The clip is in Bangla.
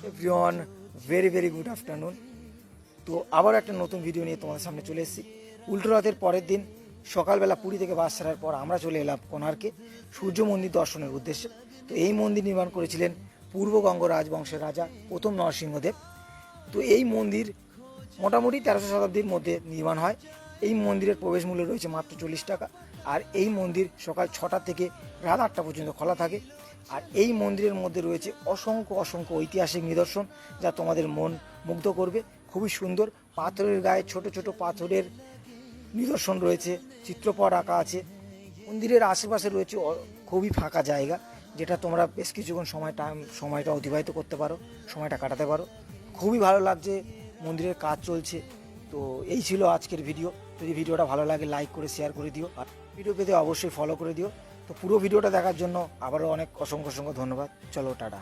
Everyone, very very good afternoon. তো আবার একটা নতুন ভিডিও নিয়ে তোমাদের সামনে চলে এসেছি। উল্টো রথের পরের দিন সকালবেলা পুরী থেকে বাস ছাড়ার পর আমরা চলে এলাম কোণার্কে সূর্য মন্দির দর্শনের উদ্দেশ্যে। তো এই মন্দির নির্মাণ করেছিলেন পূর্ববঙ্গ রাজবংশের রাজা প্রথম নরসিংহদেব। তো এই মন্দির মোটামুটি 1300 শতাব্দীর মধ্যে নির্মাণ হয়। এই মন্দিরের প্রবেশ মূল্য রয়েছে মাত্র 40 টাকা। আর এই মন্দির সকাল 6টা থেকে রাত 8টা পর্যন্ত খোলা থাকে। আর এই মন্দিরের মধ্যে রয়েছে অসংখ্য অসংখ্য ঐতিহাসিক নিদর্শন, যা তোমাদের মন মুগ্ধ করবে। খুবই সুন্দর, পাথরের গায়ে ছোট ছোট পাথরের নিদর্শন রয়েছে, চিত্রপট আঁকা আছে। মন্দিরের আশেপাশে রয়েছে খুবই ফাঁকা জায়গা, যেটা তোমরা বেশ কিছুক্ষণ সময়টা অতিবাহিত করতে পারো, সময়টা কাটাতে পারো। খুবই ভালো লাগছে, মন্দিরের কাজ চলছে। তো এই ছিল আজকের ভিডিও। যদি ভিডিওটা ভালো লাগে লাইক করে শেয়ার করে দিও, আর ভিডিও পেতে অবশ্যই ফলো করে দিও। তো পুরো ভিডিওটা দেখার জন্য আবারও অনেক অসংখ্য ধন্যবাদ। চলো টাটা।